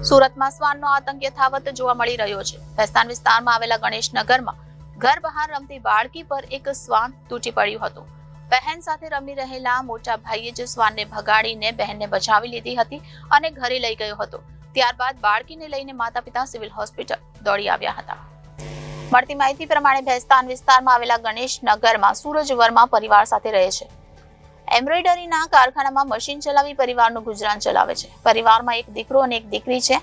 સુરતમાં શ્વાનનો આતંક યથાવત જોવા મળી રહ્યો છે। ભેસ્તાન વિસ્તારમાં આવેલા ગણેશનગરમાં ઘર બહાર રમતી બાળકી પર એક શ્વાન તૂટી પડ્યું હતું। બહેન સાથે રમી રહેલા મોટા ભાઈએ જ શ્વાનને ભગાડીને બહેનને બચાવી લીધી હતી અને ઘરે લઈ ગયો હતો। ત્યારબાદ બાળકીને લઈને માતા પિતા સિવિલ હોસ્પિટલ દોડી આવ્યા હતા। મળતી માહિતી પ્રમાણે ભેસ્તાન વિસ્તારમાં આવેલા ગણેશનગરમાં સૂરજ વર્મા પરિવાર સાથે રહે છે। એમ્બ્રોઇડરીના કારખાનામાં મશીન ચલાવી પરિવારનું ગુજરાન ચલાવે છે। પરિવારમાં એક દીકરો અને એક દીકરી છે।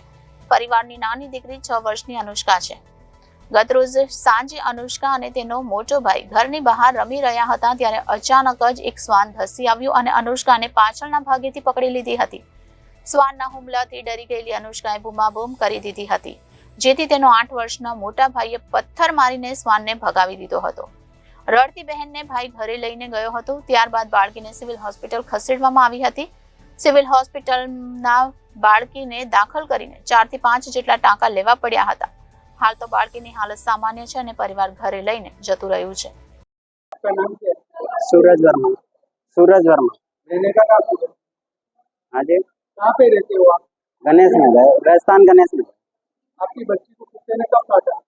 પરિવારની નાની દીકરી 6 વર્ષની અનુષ્કા છે। ગત રોજ સાંજે અનુષ્કા અને તેનો મોટો ભાઈ ઘરની બહાર રમી રહ્યા હતા ત્યારે અચાનક જ એક શ્વાન ધસી આવ્યું અને અનુષ્કાને પાછળના ભાગેથી પકડી લીધી હતી। શ્વાનના હુમલાથી ડરી ગયેલી અનુષ્કાએ બૂમાબૂમ કરી દીધી હતી, જેથી તેનો 8 વર્ષના મોટા ભાઈએ પથ્થર મારીને શ્વાનને ભગાવી દીધો હતો। રડતી બહેનને ભાઈ ઘરે લઈને ગયો હતો। ત્યારબાદ બાળકીને સિવિલ હોસ્પિટલ ખસેડવામાં આવી હતી। સિવિલ હોસ્પિટલના બાળકીને દાખલ કરીને 4 થી 5 જેટલા ટાંકા લેવા પડ્યા હતા। હાલ તો બાળકીની હાલત સામાન્ય છે અને પરિવાર ઘરે લઈને જતું રહ્યું છે। आपका नाम क्या है? सूरज वर्मा। सूरज वर्मा। रहने का कहाँ पे है? हाँ जी, कहाँ पे रहते हो आप? गणेश नगर, राजस्थान गणेश नगर। आपकी बच्ची को कुत्ते ने कब काटा?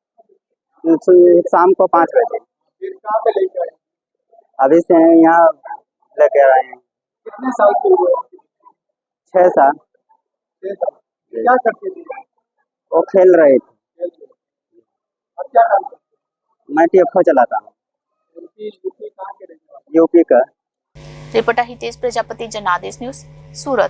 शाम को 5 बजे। फिर कहाँ पे लेके आए? अभी से यहाँ लेके आए हैं। कितने साल की हुए? 6 साल। 6 साल। क्या करते थे? वो खेल रहे थे। खेल रहे। अब क्या काम करते? मैं टेम्पो चलाता हूँ, यूपी कहाँ के रहने वाले? यूपी का। रिपोर्टर हितेश प्रजापति, जनादेश न्यूज, सूरत।